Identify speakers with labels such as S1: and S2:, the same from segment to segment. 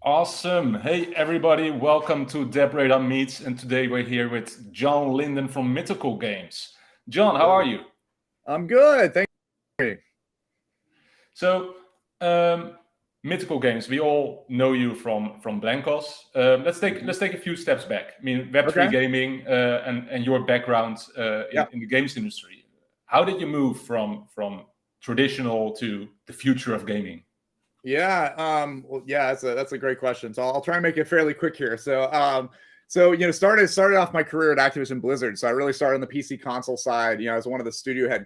S1: Awesome. Hey, everybody. Welcome to DappRadar Meets. And today we're here with John Linden from Mythical Games. John, how are you?
S2: I'm good. Thank you.
S1: So, Mythical Games, we all know you from Blankos. Let's take a few steps back. I mean, Web3 gaming and your background in the games industry. How did you move from traditional to the future of gaming?
S2: Yeah, that's a great question. So I'll try and make it fairly quick here. So started off my career at Activision Blizzard. So I really started on the PC console side. I was one of the studio heads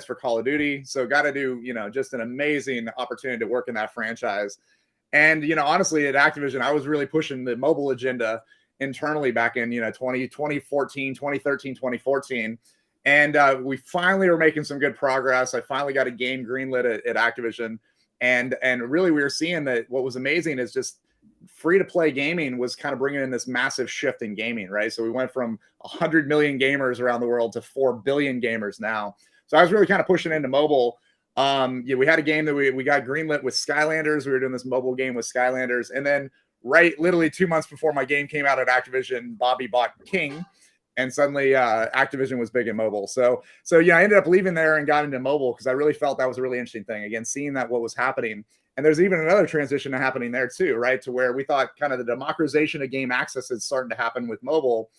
S2: for Call of Duty. So got to do just an amazing opportunity to work in that franchise. And honestly, at Activision, I was really pushing the mobile agenda internally back in 2013, 2014. And we finally were making some good progress. I finally got a game greenlit at Activision. And really, we were seeing that what was amazing is just free-to-play gaming was kind of bringing in this massive shift in gaming, right? So we went from 100 million gamers around the world to 4 billion gamers now. So I was really kind of pushing into mobile. We had a game that we got greenlit with Skylanders. We were doing this mobile game with Skylanders. And then literally 2 months before my game came out at Activision, Bobby bought King. And suddenly Activision was big in mobile. So I ended up leaving there and got into mobile because I really felt that was a really interesting thing. Again, seeing that what was happening. And there's even another transition happening there too, right? To where we thought kind of the democratization of game access is starting to happen with mobile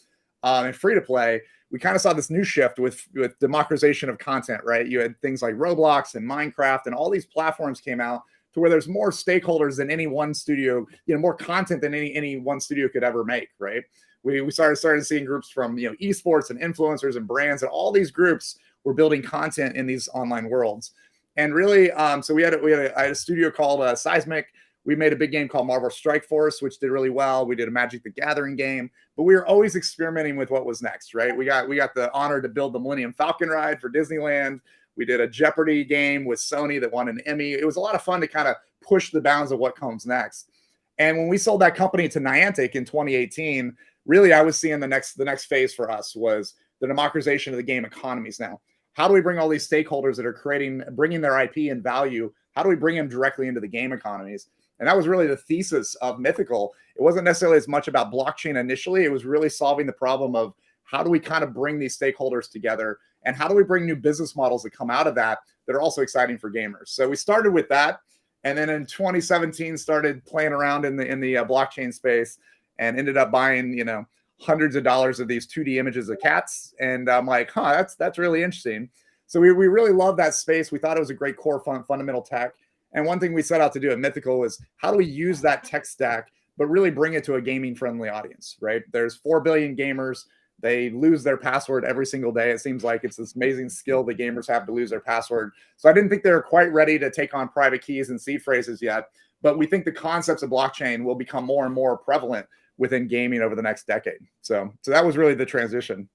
S2: and free to play. We kind of saw this new shift with democratization of content, right? You had things like Roblox and Minecraft and all these platforms came out to where there's more stakeholders than any one studio, more content than any one studio could ever make, right? We started seeing groups from esports and influencers and brands, and all these groups were building content in these online worlds. And really, so I had a studio called Seismic. We made a big game called Marvel Strike Force, which did really well. We did a Magic the Gathering game, but we were always experimenting with what was next, right? We got the honor to build the Millennium Falcon ride for Disneyland. We did a Jeopardy game with Sony that won an Emmy. It was a lot of fun to kind of push the bounds of what comes next. And when we sold that company to Niantic in 2018, really, I was seeing the next phase for us was the democratization of the game economies now. How do we bring all these stakeholders that are bringing their IP and value, how do we bring them directly into the game economies? And that was really the thesis of Mythical. It wasn't necessarily as much about blockchain initially. It was really solving the problem of how do we kind of bring these stakeholders together and how do we bring new business models that come out of that are also exciting for gamers. So we started with that. And then in 2017, started playing around in the blockchain space and ended up buying, hundreds of dollars of these 2D images of cats. And I'm like, that's really interesting. So we really love that space. We thought it was a great core fundamental tech. And one thing we set out to do at Mythical was how do we use that tech stack, but really bring it to a gaming friendly audience, right? There's 4 billion gamers. They lose their password every single day. It seems like it's this amazing skill that gamers have to lose their password. So I didn't think they were quite ready to take on private keys and seed phrases yet. But we think the concepts of blockchain will become more and more prevalent within gaming over the next decade. So that was really the transition.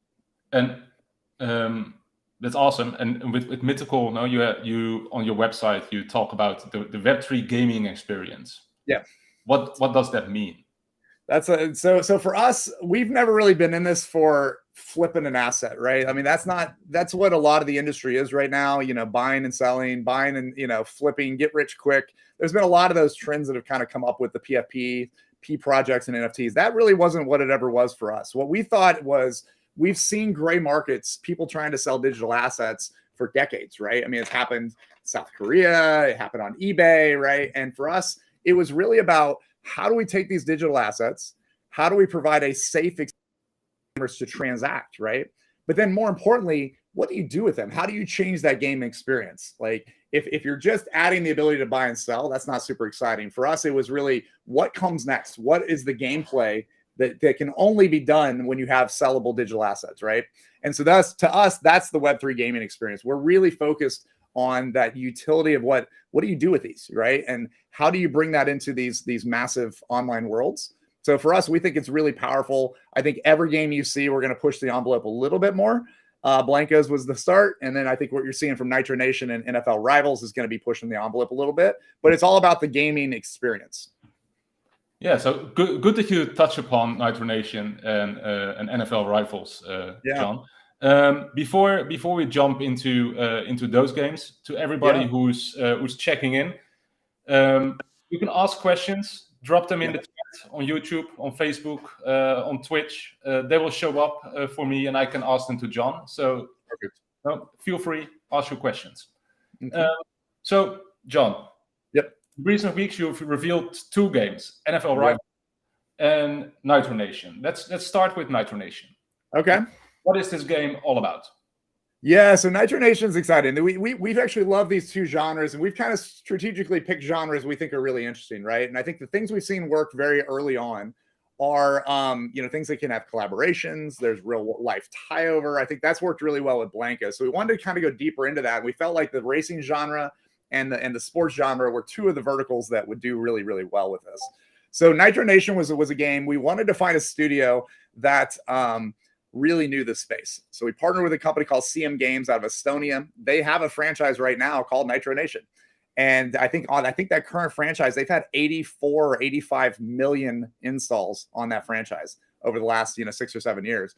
S1: And that's awesome. And with Mythical, now you on your website you talk about the Web3 gaming experience.
S2: Yeah.
S1: What does that mean?
S2: So for us, we've never really been in this for flipping an asset, right? I mean, that's what a lot of the industry is right now, buying and selling, buying and, flipping, get rich quick. There's been a lot of those trends that have kind of come up with the PFP, P projects and NFTs. That really wasn't what it ever was for us. What we thought was we've seen gray markets, people trying to sell digital assets for decades, right? I mean, it's happened in South Korea, it happened on eBay, right? And for us, it was really about how do we take these digital assets? How do we provide a safe experience to transact, right? But then more importantly, what do you do with them? How do you change that game experience? Like if you're just adding the ability to buy and sell, that's not super exciting. For us, it was really what comes next? What is the gameplay that can only be done when you have sellable digital assets, right? And so to us, that's the Web3 gaming experience. We're really focused on that utility of what do you do with these, right? And how do you bring that into these massive online worlds? So for us, we think it's really powerful. I think every game you see, we're going to push the envelope a little bit more. Blankos was the start. And then I think what you're seeing from Nitro Nation and NFL Rivals is going to be pushing the envelope a little bit. But it's all about the gaming experience.
S1: Yeah, so good that you touch upon Nitro Nation and NFL Rivals, John. Before we jump into those games, to everybody who's checking in, you can ask questions drop them in the chat on YouTube, on Facebook, on Twitch. They will show up for me, and I can ask them to John. So feel free, ask your questions. So, John.
S2: Yep.
S1: In recent weeks, you've revealed 2 games, NFL Rival and Nitro Nation. Let's start with Nitro Nation.
S2: Okay.
S1: What is this game all about?
S2: Yeah, so Nitro Nation is exciting. We've actually loved these 2 genres, and we've kind of strategically picked genres we think are really interesting, right? And I think the things we've seen work very early on are, things that can have collaborations. There's real life tie over. I think that's worked really well with Blanco. So we wanted to kind of go deeper into that. We felt like the racing genre and the sports genre were 2 of the verticals that would do really, really well with this. So Nitro Nation was a game. We wanted to find a studio that really knew the space. So we partnered with a company called CM Games out of Estonia. They have a franchise right now called Nitro Nation. And I think that current franchise, they've had 84 or 85 million installs on that franchise over the last 6 or 7 years.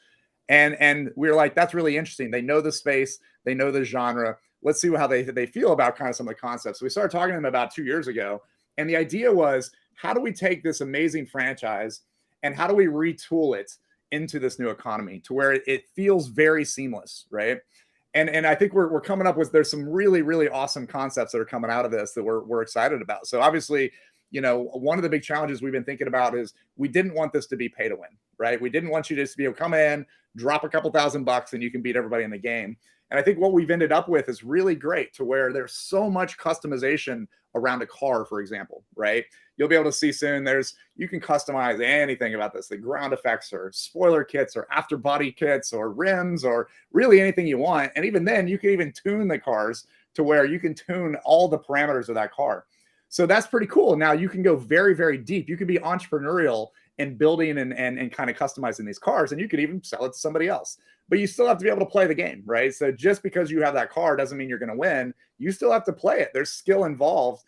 S2: And we were like, that's really interesting. They know the space, they know the genre. Let's see how they feel about kind of some of the concepts. So we started talking to them about 2 years ago. And the idea was, how do we take this amazing franchise and how do we retool it into this new economy to where it feels very seamless, right? And I think we're coming up with, there's some really, really awesome concepts that are coming out of this that we're excited about. So obviously, one of the big challenges we've been thinking about is we didn't want this to be pay to win, right? We didn't want you just to be able to come in, drop a couple $1,000 and you can beat everybody in the game. And I think what we've ended up with is really great to where there's so much customization around a car, for example, right? You'll be able to see soon you can customize anything about this, the ground effects or spoiler kits or after body kits or rims or really anything you want. And even then you can even tune the cars to where you can tune all the parameters of that car. So that's pretty cool. Now you can go very, very deep. You can be entrepreneurial in building and kind of customizing these cars, and you could even sell it to somebody else. But you still have to be able to play the game, right? So just because you have that car doesn't mean you're going to win. You still have to play it. There's skill involved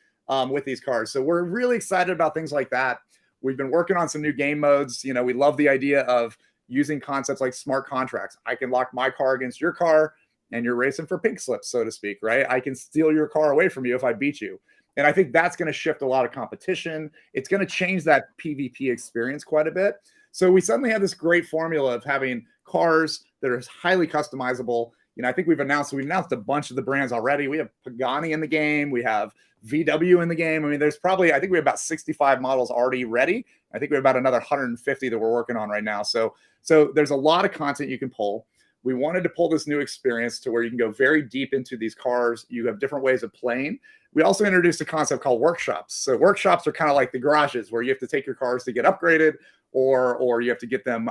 S2: with these cars. So we're really excited about things like that. We've been working on some new game modes. We love the idea of using concepts like smart contracts. I can lock my car against your car and you're racing for pink slips, so to speak, right? I can steal your car away from you if I beat you. And I think that's going to shift a lot of competition. It's going to change that PvP experience quite a bit. So we suddenly have this great formula of having cars that are highly customizable. I think we've announced a bunch of the brands already. We have Pagani in the game. We have VW in the game. I mean, there's probably, I think we have about 65 models already ready. I think we have about another 150 that we're working on right now. So there's a lot of content you can pull. We wanted to pull this new experience to where you can go very deep into these cars. You have different ways of playing. We also introduced a concept called workshops. So workshops are kind of like the garages where you have to take your cars to get upgraded or you have to get them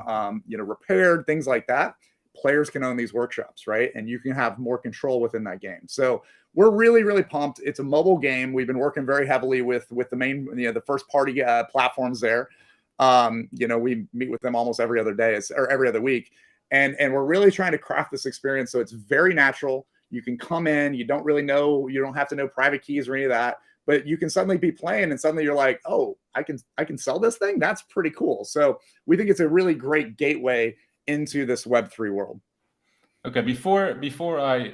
S2: repaired, things like that. Players can own these workshops, right? And you can have more control within that game. So we're really, really pumped. It's a mobile game. We've been working very heavily with the main, the first party platforms there. We meet with them almost every other day or every other week. And we're really trying to craft this experience so it's very natural. You can come in, you don't have to know private keys or any of that, but you can suddenly be playing and suddenly you're like, oh, I can sell this thing? That's pretty cool. So we think it's a really great gateway into this Web3 world. Okay,
S1: before I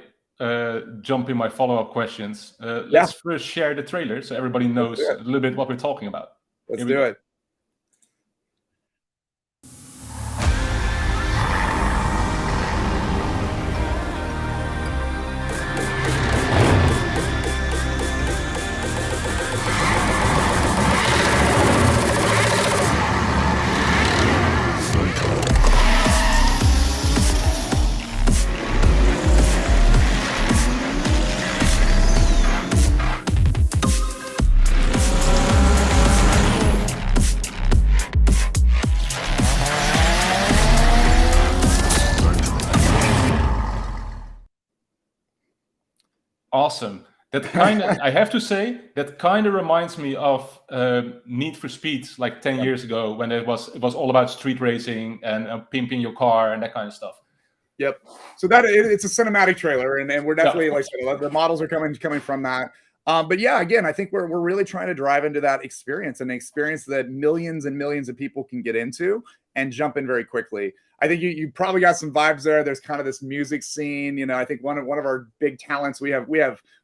S1: jump in my follow-up questions, let's first share the trailer so everybody knows a little bit what we're talking about.
S2: Let's do it.
S1: Awesome. That kind of, I have to say, that kind of reminds me of Need for Speed, like 10 years ago, when it was all about street racing and pimping your car and that kind of stuff.
S2: Yep. So it's a cinematic trailer, and we're definitely the models are coming from that. But yeah, again, I think we're really trying to drive into that experience, and an experience that millions and millions of people can get into and jump in very quickly. I think you probably got some vibes there. There's kind of this music scene. I think one of our big talents, we have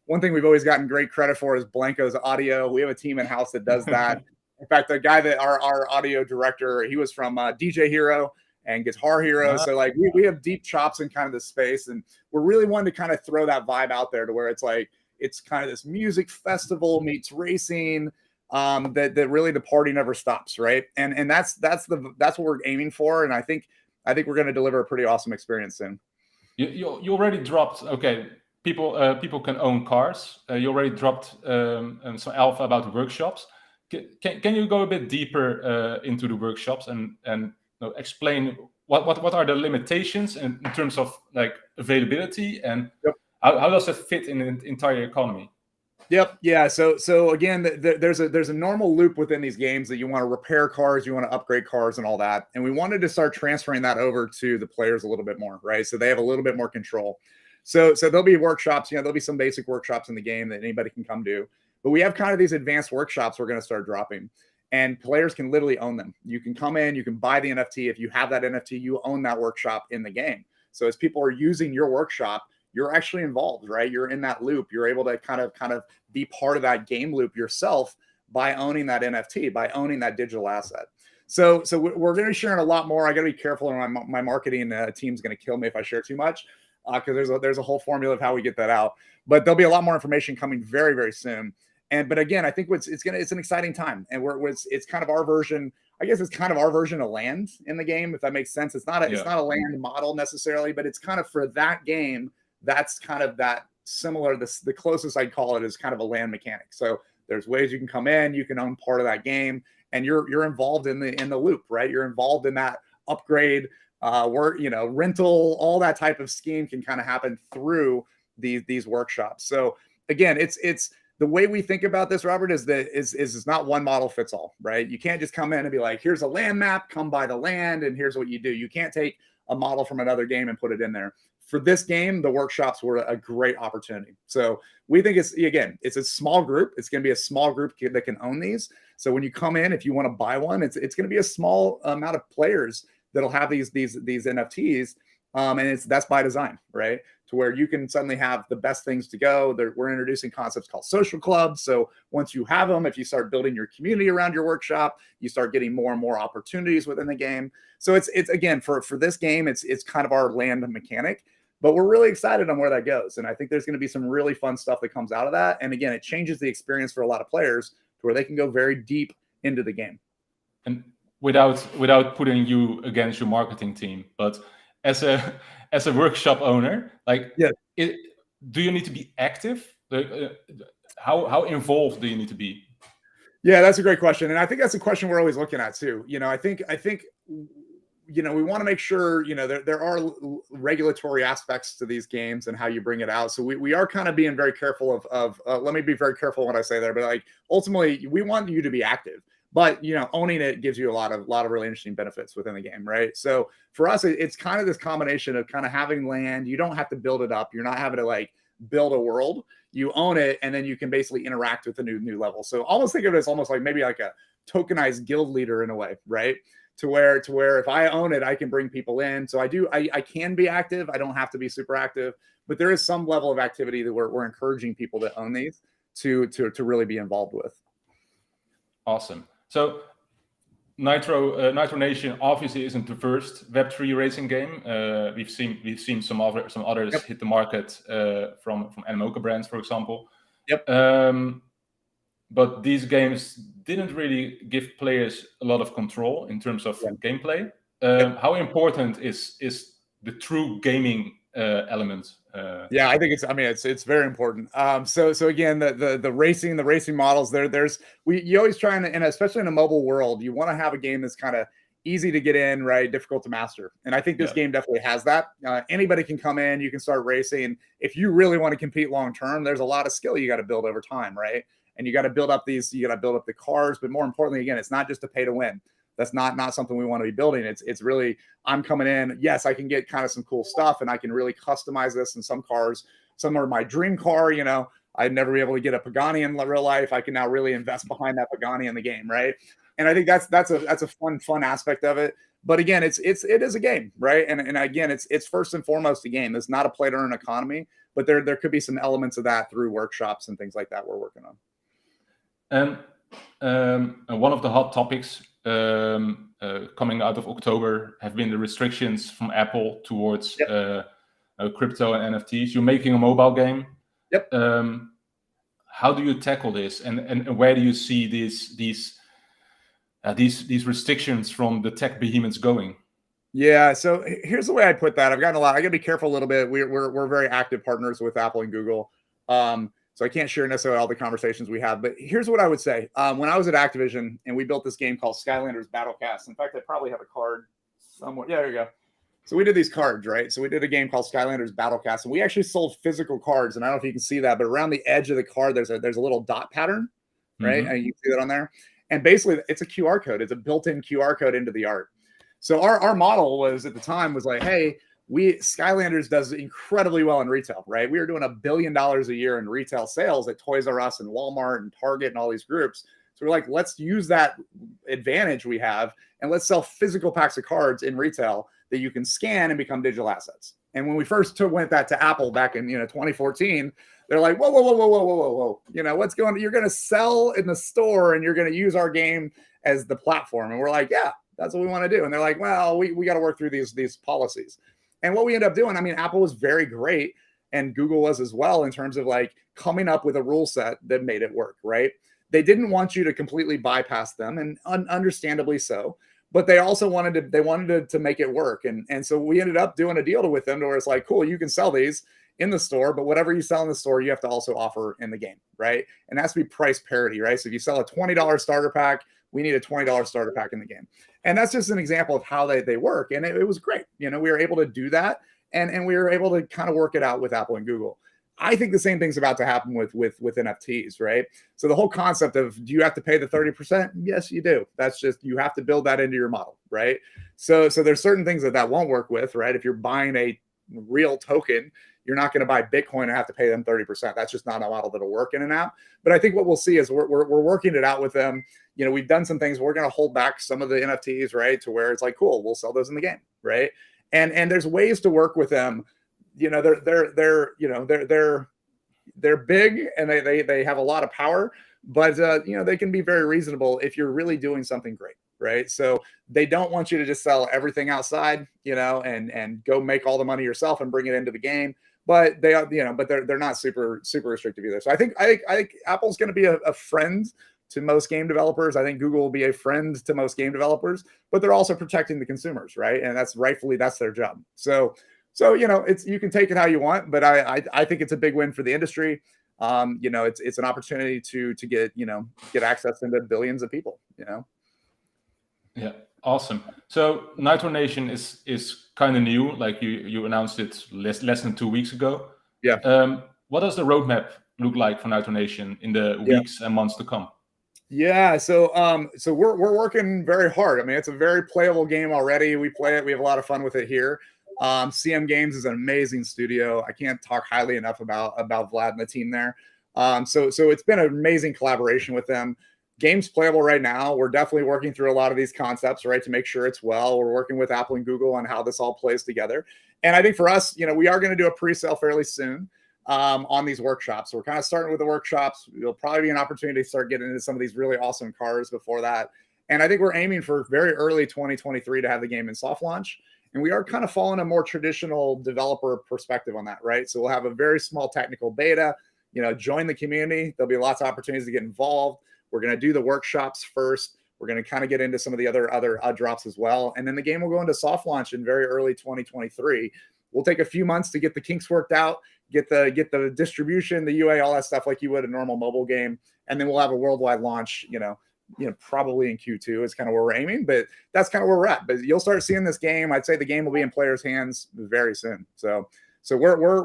S2: one thing we've always gotten great credit for is Blanco's audio. We have a team in house that does that. In fact, the guy that our audio director, he was from DJ Hero and Guitar Hero. So like we have deep chops in kind of this space, and we're really wanting to kind of throw that vibe out there to where it's like, it's kind of this music festival meets racing, that really the party never stops, right? And that's what we're aiming for, and I think we're going to deliver a pretty awesome experience soon.
S1: You already dropped. Okay, people can own cars. You already dropped some alpha about the workshops. Can you go a bit deeper into the workshops and explain what are the limitations in terms of like availability, and how does it fit in the entire economy?
S2: Yep. Yeah. So again, there's a normal loop within these games that you want to repair cars, you want to upgrade cars and all that. And we wanted to start transferring that over to the players a little bit more, right? So they have a little bit more control. So there'll be workshops, there'll be some basic workshops in the game that anybody can come do. But we have kind of these advanced workshops we're going to start dropping, and players can literally own them. You can come in, you can buy the NFT. If you have that NFT, you own that workshop in the game. So as people are using your workshop, you're actually involved, right? You're in that loop. You're able to kind of be part of that game loop yourself by owning that NFT, by owning that digital asset. So we're going to be sharing a lot more. I got to be careful, and my marketing team's going to kill me if I share too much, because there's a whole formula of how we get that out. But there'll be a lot more information coming very, very soon. But again, I think it's an exciting time, and it's kind of our version. I guess it's kind of our version of land in the game, if that makes sense. It's not a land model necessarily, but it's kind of for that game. That's kind of that similar. The closest I'd call it is kind of a land mechanic. So there's ways you can come in, you can own part of that game, and you're involved in the loop, right? You're involved in that upgrade, work, rental, all that type of scheme can kind of happen through these workshops. So again, it's the way we think about this, Robert, is that it's not one model fits all, right? You can't just come in and be like, here's a land map, come buy the land, and here's what you do. You can't take a model from another game and put it in there. For this game, the workshops were a great opportunity. So we think it's a small group. It's going to be a small group that can own these. So when you come in, if you want to buy one, it's going to be a small amount of players that'll have these NFTs. And that's by design, right? To where you can suddenly have the best things to go. We're introducing concepts called social clubs. So once you have them, if you start building your community around your workshop, you start getting more and more opportunities within the game. So it's again, for this game, it's kind of our land mechanic, but we're really excited on where that goes. And I think there's going to be some really fun stuff that comes out of that. And again, it changes the experience for a lot of players to where they can go very deep into the game.
S1: And without putting you against your marketing team, but as a workshop owner, do you need to be active? How involved do you need to be?
S2: Yeah, that's a great question, and I think that's a question we're always looking at too. I think we want to make sure there are regulatory aspects to these games and how you bring it out. So we are kind of being very careful of let me be very careful what I say there, but like ultimately we want you to be active. But owning it gives you a lot of really interesting benefits within the game, right? So for us, it's kind of this combination of kind of having land. You don't have to build it up. You're not having to like build a world. You own it, and then you can basically interact with the new level. So almost think of it as almost like maybe like a tokenized guild leader in a way, right? To where if I own it, I can bring people in. So I can be active. I don't have to be super active, but there is some level of activity that we're encouraging people that own these to really be involved with.
S1: Awesome. So Nitro Nation obviously isn't the first Web3 racing game. We've seen some others hit the market from Animoca brands, for example.
S2: Yep.
S1: But these games didn't really give players a lot of control in terms of gameplay. How important is the true gaming element?
S2: Yeah, I think it's very important. So again, the racing models you always try and especially in a mobile world, you want to have a game that's kind of easy to get in, right? Difficult to master. And I think this game definitely has that. Anybody can come in, you can start racing. If you really want to compete long term, there's a lot of skill you got to build over time, right? And you got to build up the cars, but more importantly, again, it's not just to pay to win. That's not something we want to be building. It's really, I'm coming in. Yes, I can get kind of some cool stuff, and I can really customize this in some cars. Some are my dream car. I'd never be able to get a Pagani in real life. I can now really invest behind that Pagani in the game, right? And I think that's a fun aspect of it. But again, it is a game, right? And again, it's first and foremost a game. It's not a play to earn economy, but there could be some elements of that through workshops and things like that we're working on.
S1: And one of the hot topics coming out of October have been the restrictions from Apple towards crypto and NFTs. You're making a mobile game.
S2: Yep.
S1: How do you tackle this, and where do you see these restrictions from the tech behemoths going?
S2: Yeah, so here's the way I put that. I gotta be careful a little bit. We're very active partners with Apple and Google. So I can't share necessarily all the conversations we have, but here's what I would say. When I was at Activision and we built this game called Skylanders Battlecast. In fact, I probably have a card somewhere. Yeah, there you go. So we did these cards, right? So we did a game called Skylanders Battlecast, and we actually sold physical cards. And I don't know if you can see that, but around the edge of the card, there's a little dot pattern, right? And you can see that on there. And basically, it's a QR code. It's a built-in QR code into the art. So our model was at the time was like, hey, Skylanders does incredibly well in retail, right? We were doing $1 billion a year in retail sales at Toys R Us and Walmart and Target and all these groups. So we're like, let's use that advantage we have and let's sell physical packs of cards in retail that you can scan and become digital assets. And when we first went that to Apple back in 2014, they're like, whoa. What's going on? You're going to sell in the store and you're going to use our game as the platform. And we're like, yeah, that's what we want to do. And they're like, well, we got to work through these policies. And what we ended up doing, I mean, Apple was very great and Google was as well in terms of like coming up with a rule set that made it work, right? They didn't want you to completely bypass them, and understandably so. But they also wanted to make it work. And so we ended up doing a deal with them where it's like, cool, you can sell these in the store, but whatever you sell in the store, you have to also offer in the game, right? And that's to be price parity, right? So if you sell a $20 starter pack, we need a $20 starter pack in the game. And that's just an example of how they work. And it was great. We were able to do that. And we were able to kind of work it out with Apple and Google. I think the same thing's about to happen with NFTs, right? So the whole concept of, do you have to pay the 30%? Yes, you do. That's just, you have to build that into your model, right? So there's certain things that won't work with, right? If you're buying a real token, you're not going to buy Bitcoin and have to pay them 30%. That's just not a model that'll work in an app. But I think what we'll see is we're working it out with them. We've done some things. We're going to hold back some of the NFTs, right? To where it's like, cool, we'll sell those in the game, right? And there's ways to work with them. They're big and they have a lot of power, but they can be very reasonable if you're really doing something great, right? So they don't want you to just sell everything outside, and go make all the money yourself and bring it into the game. But they are, but they're not super restrictive either. So I think Apple's going to be a friend to most game developers. I think Google will be a friend to most game developers, but they're also protecting the consumers, right? And that's their job. So you can take it how you want, but I think it's a big win for the industry. It's an opportunity to get access into billions of people.
S1: Yeah, awesome. So Nitro Nation is kind of new. Like you announced it less than 2 weeks ago.
S2: Yeah.
S1: What does the roadmap look like for Nitro Nation in the weeks and months to come?
S2: Yeah, so we're working very hard. I mean, it's a very playable game already. We play it. We have a lot of fun with it here. CM Games is an amazing studio. I can't talk highly enough about Vlad and the team there. So it's been an amazing collaboration with them. Game's playable right now. We're definitely working through a lot of these concepts, right, to make sure it's well. We're working with Apple and Google on how this all plays together. And I think for us, we are going to do a pre-sale fairly soon on these workshops. So we're kind of starting with the workshops. It'll probably be an opportunity to start getting into some of these really awesome cars before that. And I think we're aiming for very early 2023 to have the game in soft launch. And we are kind of following a more traditional developer perspective on that, right? So we'll have a very small technical beta, join the community. There'll be lots of opportunities to get involved. We're going to do the workshops first. We're going to kind of get into some of the other drops as well. And then the game will go into soft launch in very early 2023. We'll take a few months to get the kinks worked out, get the distribution, the UA, all that stuff like you would a normal mobile game. And then we'll have a worldwide launch, probably in Q2 is kind of where we're aiming, but that's kind of where we're at. But you'll start seeing this game. I'd say the game will be in players' hands very soon. So we're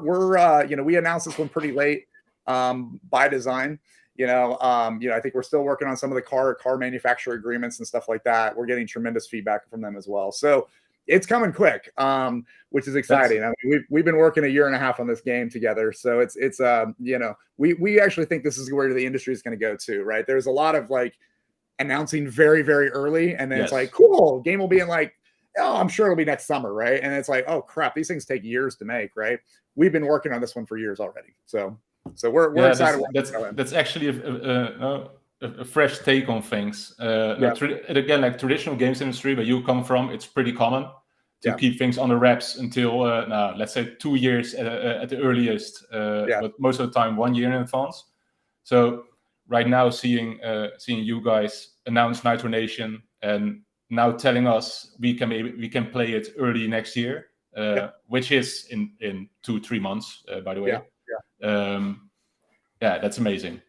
S2: we announced this one pretty late by design. I think we're still working on some of the car manufacturer agreements and stuff like that. We're getting tremendous feedback from them as well. So it's coming quick, which is exciting. I mean, we've been working 1.5 years on this game together. So it's we actually think this is where the industry is going to go to, right? There's a lot of like announcing very, very early, and then it's like, cool, game will be in like, oh, I'm sure it'll be next summer, right? And it's like, oh crap, these things take years to make, right? We've been working on this one for years already. So we're excited.
S1: That's actually a fresh take on things. Again, like traditional games industry where you come from, it's pretty common to keep things on the wraps until let's say 2 years at the earliest, but most of the time 1 year in advance. So right now, seeing you guys announce Nitro Nation and now telling us we can play it early next year, which is in 2-3 months, by the way. That's amazing.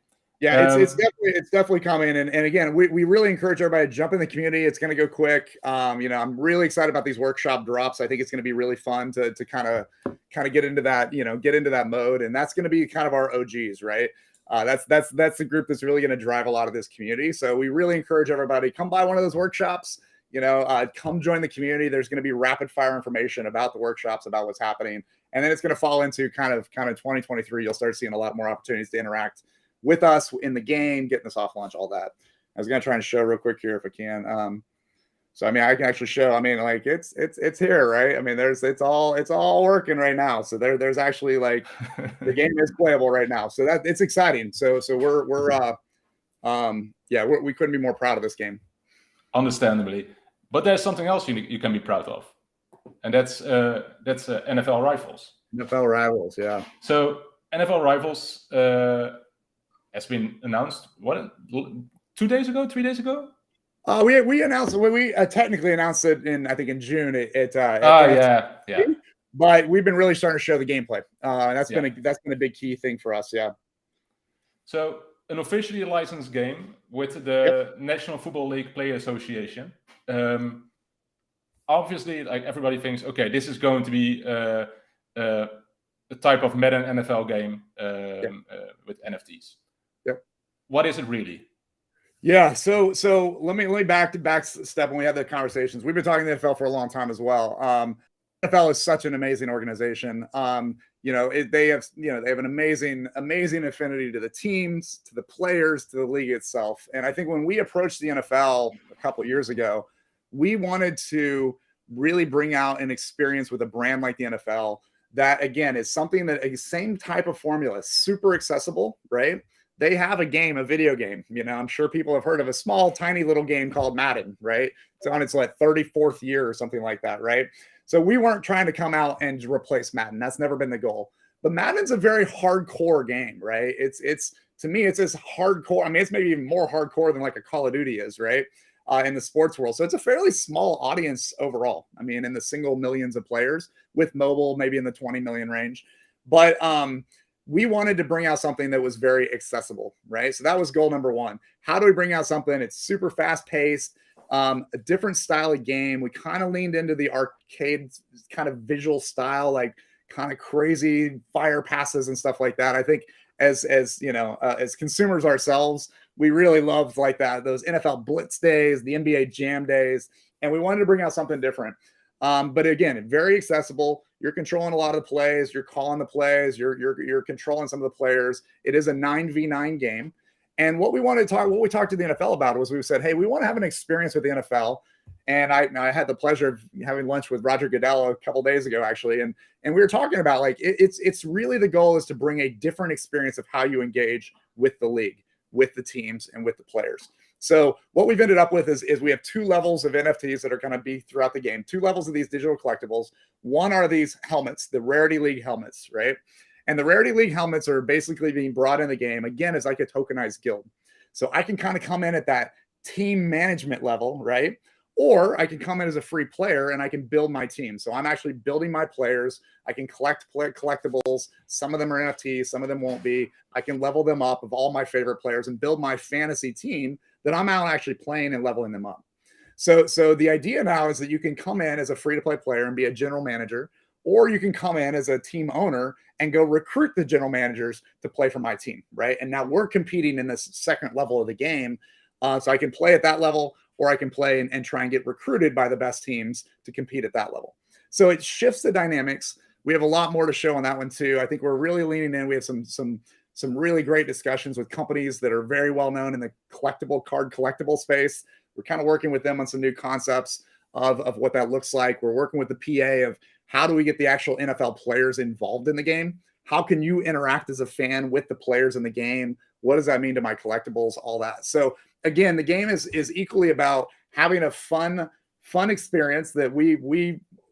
S2: Yeah, it's definitely coming, and again, we really encourage everybody to jump in the community. It's going to go quick. I'm really excited about these workshop drops. I think it's going to be really fun to kind of get into that, get into that mode, and that's going to be kind of our OGs, right? That's the group that's really going to drive a lot of this community. So we really encourage everybody, come by one of those workshops. Come join the community. There's going to be rapid fire information about the workshops, about what's happening, and then it's going to fall into kind of 2023. You'll start seeing a lot more opportunities to interact with us in the game, getting the soft launch, all that. I was going to try and show real quick here if I can. So I mean, I can actually show. I mean, like it's here, right? I mean, it's all working right now. So there's actually like the game is playable right now. So that it's exciting. So we couldn't be more proud of this game.
S1: Understandably, but there's something else you can be proud of, and that's NFL Rivals.
S2: NFL Rivals, yeah.
S1: So NFL Rivals has been announced. What, 2 days ago, 3 days ago?
S2: We announced we technically announced it I think in June. But we've been really starting to show the gameplay. That's been a big key thing for us. Yeah.
S1: So an officially licensed game with the National Football League Player Association. Obviously, like everybody thinks, okay, this is going to be a type of Madden NFL game with NFTs. Yep. What is it really?
S2: Yeah, so let me back step when we had the conversations. We've been talking to the NFL for a long time as well. NFL is such an amazing organization. They have an amazing affinity to the teams, to the players, to the league itself. And I think when we approached the NFL a couple of years ago, we wanted to really bring out an experience with a brand like the NFL that, again, is something that a same type of formula, super accessible, right? They have a video game. I'm sure people have heard of a small, tiny little game called Madden, right? It's on its 34th year or something like that, right? So we weren't trying to come out and replace Madden. That's never been the goal. But Madden's a very hardcore game, right? It's to me, it's as hardcore. I mean, it's maybe even more hardcore than like a Call of Duty is, right? In the sports world. So it's a fairly small audience overall. I mean, in the single millions of players, with mobile, maybe in the 20 million range. But we wanted to bring out something that was very accessible, right? So that was goal number one. How do we bring out something? It's super fast paced, a different style of game. We kind of leaned into the arcade kind of visual style, like kind of crazy fire passes and stuff like that. I think as consumers ourselves, we really loved like that, those NFL Blitz days, the NBA Jam days, and we wanted to bring out something different. But again, very accessible. You're controlling a lot of the plays. You're calling the plays. You're controlling some of the players. It is a 9v9 game. And what we talked to the NFL about was we said, hey, we want to have an experience with the NFL. And I had the pleasure of having lunch with Roger Goodell a couple days ago, actually. And we were talking about like, it's really the goal is to bring a different experience of how you engage with the league, with the teams, and with the players. So what we've ended up with is we have 2 levels of NFTs that are going to be throughout the game, 2 levels of these digital collectibles. One are these helmets, the Rarity League helmets, right? And the Rarity League helmets are basically being brought in the game, again, as like a tokenized guild. So I can kind of come in at that team management level, right? Or I can come in as a free player and I can build my team. So I'm actually building my players. I can collect collectibles. Some of them are NFTs, some of them won't be. I can level them up of all my favorite players and build my fantasy team that I'm out actually playing and leveling them up. So the idea now is that you can come in as a free-to-play player and be a general manager, or you can come in as a team owner and go recruit the general managers to play for my team, right? And now we're competing in this second level of the game. So I can play at that level, or I can play and try and get recruited by the best teams to compete at that level. So it shifts the dynamics. We have a lot more to show on that one too. I think we're really leaning in. We have some really great discussions with companies that are very well known in the collectible space. We're kind of working with them on some new concepts of what that looks like. We're working with the PA of how do we get the actual NFL players involved in the game? How can you interact as a fan with the players in the game? What does that mean to my collectibles? All that. So again, the game is equally about having a fun experience that we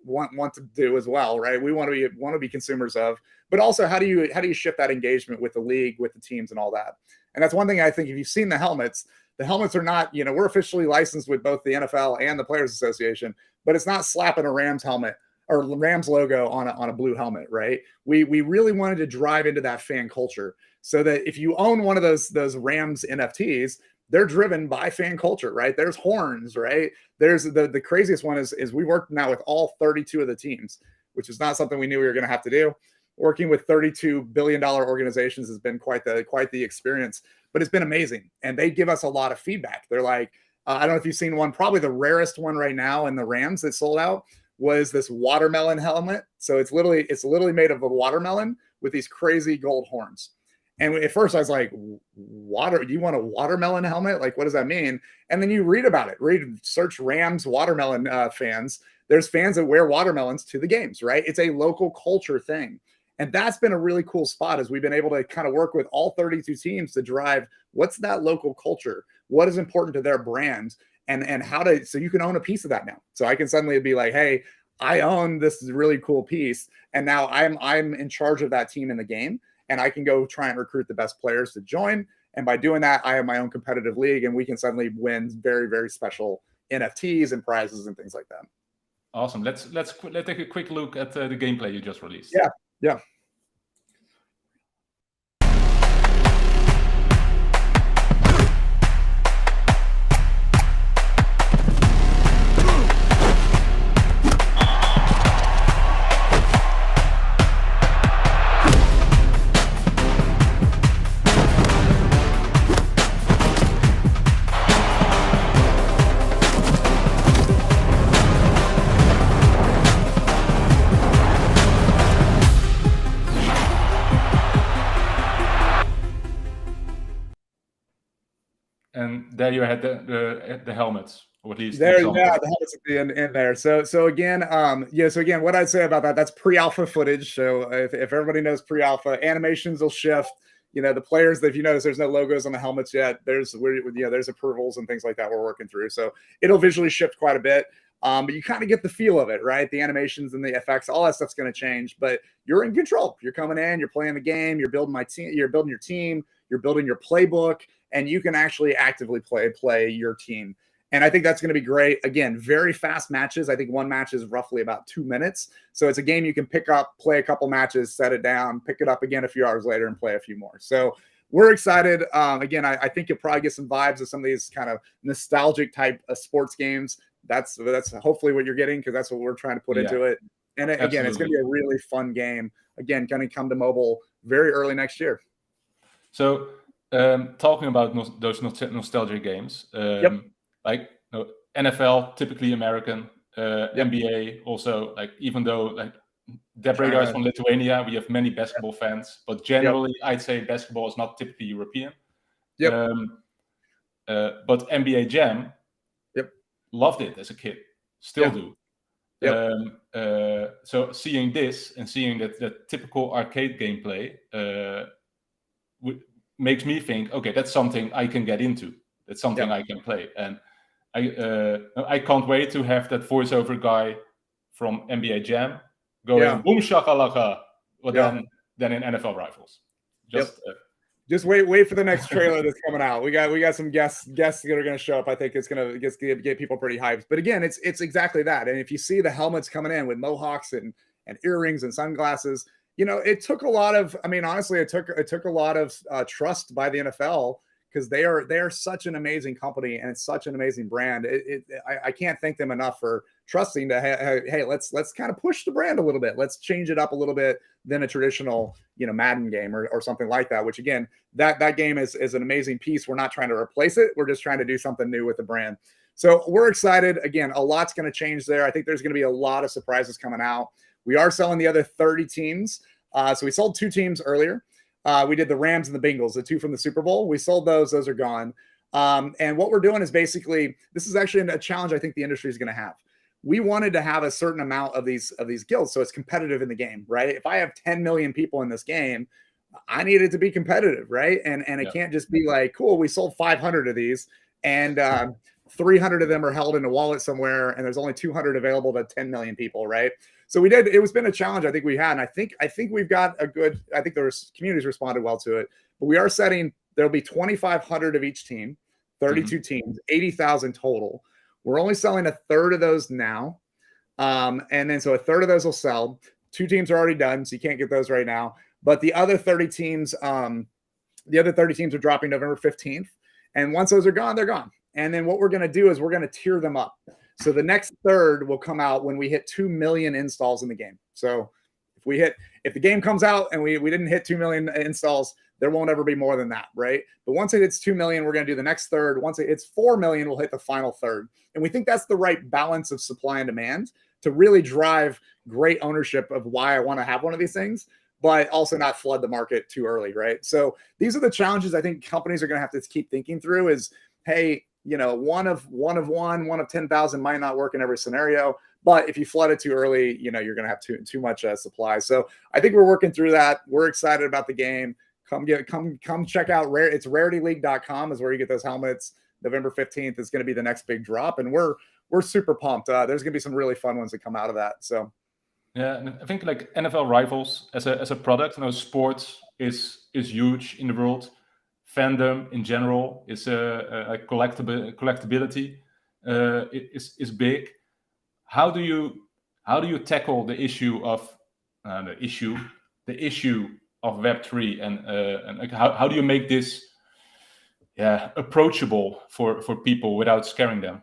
S2: want to do as well, right? We want to be consumers of, but also how do you shift that engagement with the league, with the teams, and all that. And that's one thing I think, if you've seen the helmets are not, we're officially licensed with both the NFL and the Players Association, but it's not slapping a Rams helmet or Rams logo on a blue helmet, right? We really wanted to drive into that fan culture, so that if you own one of those Rams NFTs, they're driven by fan culture, right? There's horns, right? There's the craziest one is we worked now with all 32 of the teams, which is not something we knew we were going to have to do. Working with $32 billion organizations has been quite the experience, but it's been amazing. And they give us a lot of feedback. They're like, I don't know if you've seen one, probably the rarest one right now in the Rams that sold out was this watermelon helmet. So it's literally made of a watermelon with these crazy gold horns. And at first I was like, do you want a watermelon helmet? Like, what does that mean? And then you read about it, search Rams watermelon fans. There's fans that wear watermelons to the games, right? It's a local culture thing. And that's been a really cool spot, as we've been able to kind of work with all 32 teams to drive what's that local culture, what is important to their brand, and so you can own a piece of that now. So I can suddenly be like, hey, I own this really cool piece, and now I'm in charge of that team in the game, and I can go try and recruit the best players to join. And by doing that, I have my own competitive league, and we can suddenly win very, very special NFTs and prizes and things like that.
S1: Awesome. Let's take a quick look at the gameplay you just released.
S2: Yeah.
S1: And there you had the helmets, or at least
S2: the helmets at the end in there. So again, what I'd say about that's pre-alpha footage. So if everybody knows pre-alpha, animations will shift. The players, if you notice, there's no logos on the helmets yet. There's approvals and things like that we're working through. So it'll visually shift quite a bit. But you kind of get the feel of it, right? The animations and the effects, all that stuff's going to change, but you're in control. You're coming in, you're playing the game, you're building your team, you're building your playbook, and you can actually actively play your team. And I think that's going to be great. Again, very fast matches. I think one match is roughly about 2 minutes. So it's a game you can pick up, play a couple matches, set it down, pick it up again a few hours later and play a few more. So we're excited. Again, I think you'll probably get some vibes of some of these kind of nostalgic type of sports games. That's hopefully what you're getting, because that's what we're trying to put into it. And again, it's going to be a really fun game. Again, going to come to mobile very early next year.
S1: So talking about those nostalgic games, like NFL, typically American, NBA also, like, even though like DappRadar is from Lithuania, we have many basketball fans, but generally I'd say basketball is not typically European. But NBA Jam, loved it as a kid, still do. So seeing this and seeing that typical arcade gameplay makes me think, okay, that's something I can get into. That's something I can play, and I can't wait to have that voiceover guy from NBA Jam going boom shakalaka, than in NFL Rivals.
S2: Just wait for the next trailer that's coming out. We got some guests that are going to show up. I think it's going to get people pretty hyped. But again, it's exactly that. And if you see the helmets coming in with mohawks and earrings and sunglasses, it took a lot of. I mean, honestly, it took a lot of trust by the NFL, because they are such an amazing company and it's such an amazing brand. I can't thank them enough for trusting to hey, let's kind of push the brand a little bit. Let's change it up a little bit than a traditional Madden game or something like that. Which again, that game is an amazing piece. We're not trying to replace it. We're just trying to do something new with the brand. So we're excited. Again, a lot's going to change there. I think there's going to be a lot of surprises coming out. We are selling the other 30 teams. So we sold 2 teams earlier. We did the Rams and the Bengals, the 2 from the Super Bowl. We sold those. Those are gone. And what we're doing is basically, this is actually a challenge I think the industry is going to have. We wanted to have a certain amount of these guilds, so it's competitive in the game, right? If I have 10 million people in this game, I need it to be competitive, right? And it can't just be like, cool, we sold 500 of these, and 300 of them are held in a wallet somewhere, and there's only 200 available to 10 million people, right? So we did. It's been a challenge I think we had, and I think we've got a good. I think there's communities responded well to it, but we are setting. There'll be 2,500 of each team, 32 teams, 80,000 total. We're only selling a third of those now, and then so a third of those will sell. 2 teams are already done, so you can't get those right now. But the other 30 teams, are dropping November 15th, and once those are gone, they're gone. And then what we're going to do is we're going to tier them up. So the next third will come out when we hit 2 million installs in the game. So if the game comes out and we didn't hit 2 million installs, there won't ever be more than that, right? But once it hits 2 million, we're going to do the next third. Once it hits 4 million, we'll hit the final third. And we think that's the right balance of supply and demand to really drive great ownership of why I want to have one of these things, but also not flood the market too early, right? So these are the challenges I think companies are going to have to keep thinking through is, hey, one of 10,000 might not work in every scenario, but if you flood it too early, you're going to have too much supply. So I think we're working through that. We're excited about the game. Come check out it's rarityleague.com is where you get those helmets. November 15th is going to be the next big drop, and we're super pumped. There's going to be some really fun ones that come out of that. So
S1: yeah, and I think like NFL Rivals as a product, sports is huge in the world. Fandom in general is a collectability is big. How do you tackle the issue of Web3 and how do you make this approachable for people without scaring them?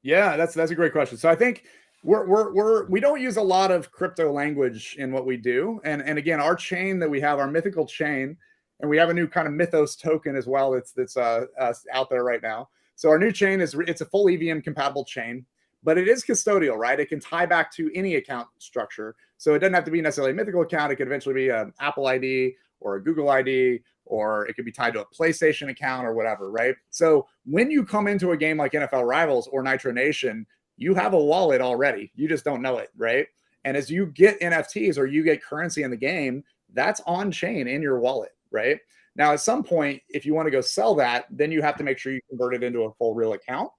S2: Yeah, that's a great question. So I think we don't use a lot of crypto language in what we do, and again, our chain that we have, our Mythical chain, and we have a new kind of Mythos token as well that's out there right now. So our new chain it's a full EVM compatible chain, but it is custodial, right? It can tie back to any account structure. So it doesn't have to be necessarily a Mythical account. It could eventually be an Apple ID or a Google ID, or it could be tied to a PlayStation account or whatever, right? So when you come into a game like NFL Rivals or Nitro Nation, you have a wallet already. You just don't know it, right? And as you get NFTs or you get currency in the game, that's on chain in your wallet, right? Now, at some point, if you want to go sell that, then you have to make sure you convert it into a full real account.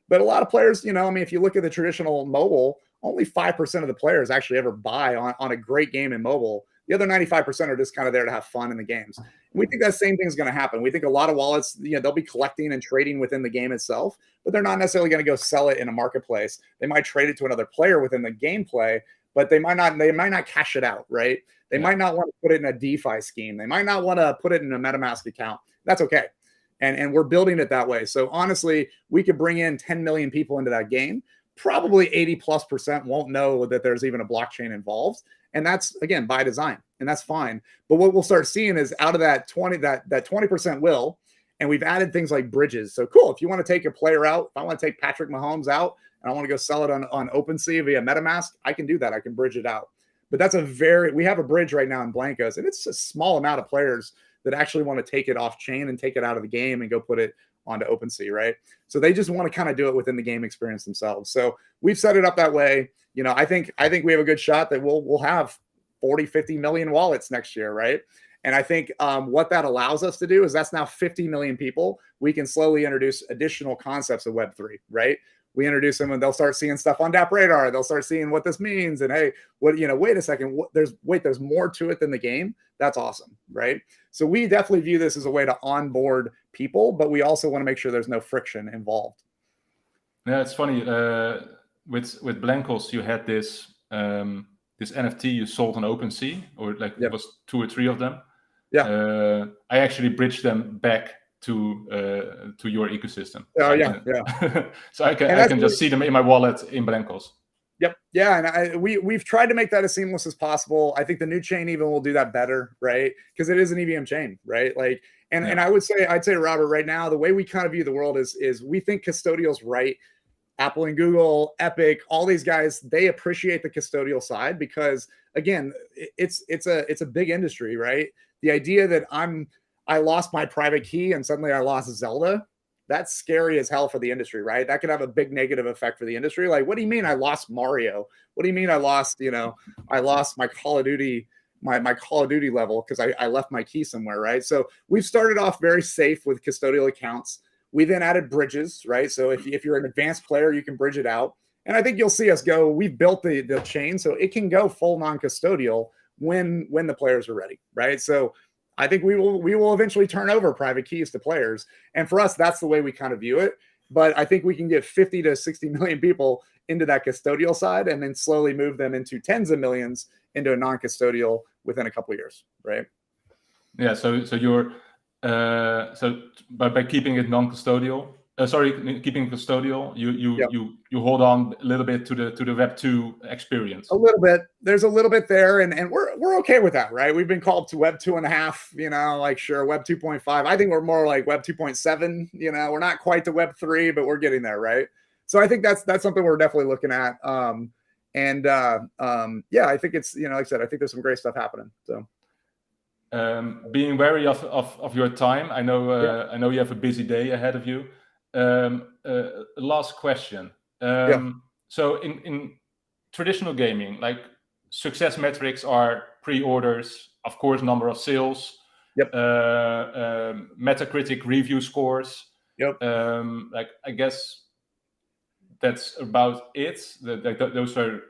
S2: But a lot of players, if you look at the traditional mobile, only 5% of the players actually ever buy on a great game in mobile. The other 95% are just kind of there to have fun in the games. And we think that same thing is going to happen. We think a lot of wallets, they'll be collecting and trading within the game itself, but they're not necessarily going to go sell it in a marketplace. They might trade it to another player within the gameplay, but they might not cash it out, right? They might not want to put it in a DeFi scheme. They might not want to put it in a MetaMask account. That's okay. And we're building it that way. So honestly, we could bring in 10 million people into that game. Probably 80+% won't know that there's even a blockchain involved. And that's, again, by design, and that's fine. But what we'll start seeing is out of that 20% will, and we've added things like bridges. So cool, if you want to take a player out, if I want to take Patrick Mahomes out and I want to go sell it on OpenSea via MetaMask, I can do that. I can bridge it out. But that's we have a bridge right now in Blankos, and it's a small amount of players that actually want to take it off chain and take it out of the game and go put it onto OpenSea, right? So they just want to kind of do it within the game experience themselves. So we've set it up that way. I think we have a good shot that we'll have 40, 50 million wallets next year, right? And I think what that allows us to do is that's now 50 million people. We can slowly introduce additional concepts of Web3, right? We introduce them and they'll start seeing stuff on DappRadar. They'll start seeing what this means. And hey, wait a second, there's more to it than the game. That's awesome, right? So we definitely view this as a way to onboard people, but we also want to make sure there's no friction involved.
S1: Yeah, it's funny. With Blankos, you had this NFT you sold on OpenSea, or it was 2 or 3 of them. Yeah. I actually bridged them back to your ecosystem.
S2: Oh yeah.
S1: So I can just see them in my wallet in Blankos.
S2: Yep. Yeah, and we've tried to make that as seamless as possible. I think the new chain even will do that better, right? Because it is an EVM chain, right? And I'd say Robert, right now the way we kind of view the world is we think custodial's right. Apple and Google, Epic, all these guys, they appreciate the custodial side because again, it's a big industry, right? The idea that I lost my private key and suddenly I lost Zelda, that's scary as hell for the industry, right? That could have a big negative effect for the industry. Like, what do you mean I lost Mario? What do you mean I lost my Call of Duty my Call of Duty level because I left my key somewhere, right? So we've started off very safe with custodial accounts. We then added bridges, right? So if you're an advanced player, you can bridge it out. And I think you'll see us go, we've built the chain so it can go full non-custodial when the players are ready, right? So I think we will eventually turn over private keys to players. And for us, that's the way we kind of view it. But I think we can get 50 to 60 million people into that custodial side and then slowly move them into tens of millions into a non-custodial within a couple of years, right?
S1: Yeah, so you're so by keeping it non-custodial, keeping custodial, you hold on a little bit to the Web 2 experience.
S2: A little bit. There's a little bit there, and we're okay with that, right? We've been called to Web 2.5, you know, like sure, Web 2.5. I think we're more like Web 2.7. You know, we're not quite to Web 3, but we're getting there, right? So I think that's something we're definitely looking at. Yeah, I think it's, you know, like I said, I think there's some great stuff happening. So.
S1: Being wary of your time, I know you have a busy day ahead of you. Last question. So in traditional gaming, like success metrics are pre-orders, of course, number of sales, Metacritic review scores. Like I guess that's about it. Those are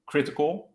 S1: critical.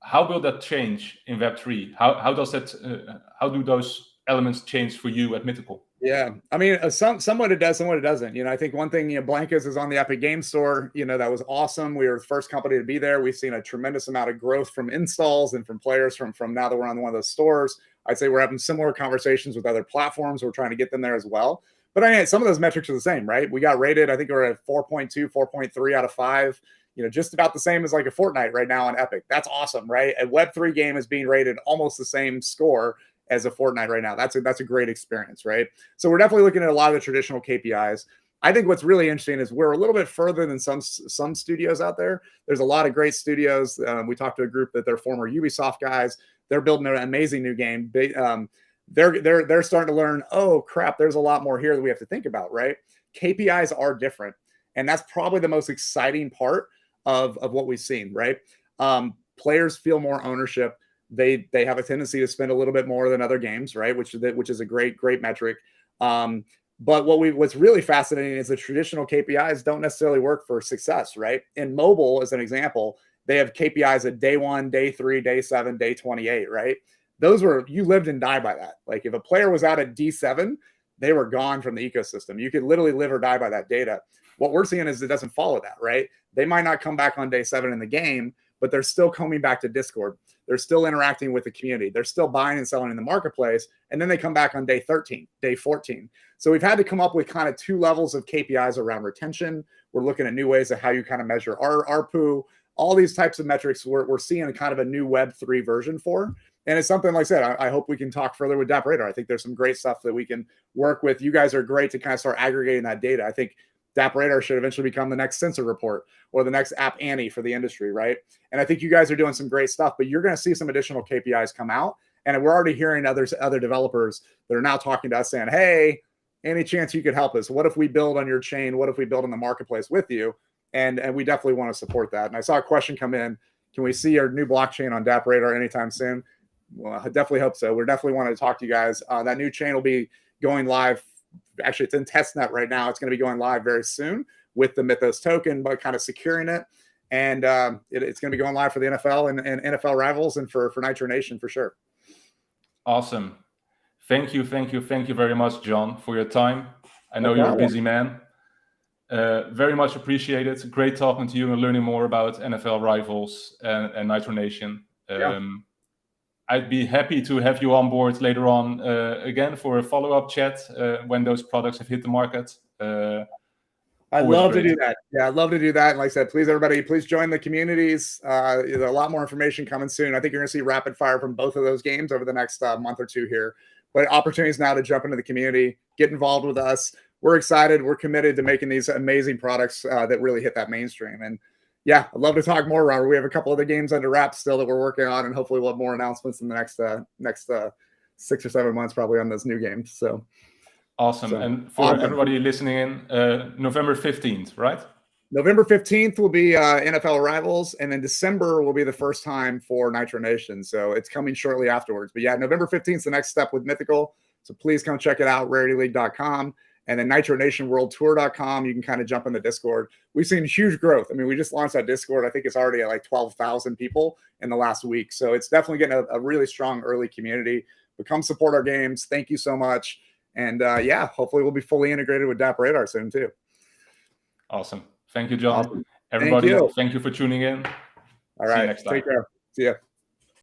S1: How will that change in Web3? How do those elements change for you at Mythical?
S2: Yeah, I mean, somewhat it does, somewhat it doesn't. You know, I think one thing, you know, Blankets is on the Epic Game Store. You know, that was awesome. We were the first company to be there. We've seen a tremendous amount of growth from installs and from players from now that we're on one of those stores. I'd say we're having similar conversations with other platforms. We're trying to get them there as well. But I mean, some of those metrics are the same, right? We got rated, I think we're at 4.2, 4.3 out of 5. You know, just about the same as like a Fortnite right now on Epic. That's awesome, right? A Web3 game is being rated almost the same score as a Fortnite right now. That's a great experience, right? So we're definitely looking at a lot of the traditional KPIs. I think what's really interesting is we're a little bit further than some studios out there. There's a lot of great studios. We talked to a group that they're former Ubisoft guys. They're building an amazing new game. They're starting to learn, oh crap, there's a lot more here that we have to think about, right? KPIs are different. And that's probably the most exciting part of what we've seen, right? Players feel more ownership. They have a tendency to spend a little bit more than other games, right? Which is a great metric. But what's really fascinating is the traditional KPIs don't necessarily work for success, right? In mobile, as an example, they have KPIs at day 1, day 3, day 7, day 28, right? Those were, you lived and died by that. Like if a player was out at D7, they were gone from the ecosystem. You could literally live or die by that data. What we're seeing is it doesn't follow that, right? They might not come back on day 7 in the game, but they're still coming back to Discord. They're still interacting with the community. They're still buying and selling in the marketplace. And then they come back on day 13, day 14. So we've had to come up with kind of 2 levels of KPIs around retention. We're looking at new ways of how you kind of measure ARPU, all these types of metrics we're seeing kind of a new Web3 version for. And it's something, like I said, I hope we can talk further with DappRadar. I think there's some great stuff that we can work with. You guys are great to kind of start aggregating that data. I think DappRadar should eventually become the next sensor report or the next App Annie for the industry, right? And I think you guys are doing some great stuff, but you're going to see some additional KPIs come out. And we're already hearing other developers that are now talking to us saying, hey, any chance you could help us? What if we build on your chain? What if we build in the marketplace with you? And we definitely want to support that. And I saw a question come in. Can we see our new blockchain on DappRadar anytime soon? Well, I definitely hope so. We're definitely wanting to talk to you guys. That new chain will be going live. Actually, it's in testnet right now. It's going to be going live very soon with the Mythos token, but kind of securing it. And it's going to be going live for the NFL and NFL rivals and for Nitro Nation for sure.
S1: Awesome. Thank you very much, John, for your time. I know you're a busy man. Very much appreciated. Great talking to you and learning more about NFL rivals and Nitro Nation. I'd be happy to have you on board later on again for a follow-up chat when those products have hit the market.
S2: I'd love to do that. Yeah, I'd love to do that. And like I said, please, everybody, please join the communities. There's a lot more information coming soon. I think you're going to see rapid fire from both of those games over the next month or 2 here. But opportunities now to jump into the community, get involved with us. We're excited. We're committed to making these amazing products that really hit that mainstream. And yeah, I'd love to talk more, Robert. We have a couple other games under wraps still that we're working on, and hopefully we'll have more announcements in the next 6 or 7 months, probably on those new games. So
S1: awesome. And for everybody listening in, November 15th, right?
S2: November 15th will be NFL Rivals, and then December will be the first time for Nitro Nation. So it's coming shortly afterwards. But yeah, November 15th is the next step with Mythical. So please come check it out, rarityleague.com. And then nitronationworldtour.com. You can kind of jump in the Discord. We've seen huge growth. I mean, we just launched that Discord. I think it's already at like 12,000 people in the last week. So it's definitely getting a really strong early community. But come support our games. Thank you so much. And yeah, hopefully we'll be fully integrated with DappRadar soon too.
S1: Awesome. Thank you, John.
S2: Awesome.
S1: Everybody, thank you for tuning in.
S2: All right.
S1: See you next time.
S2: Take care. See ya.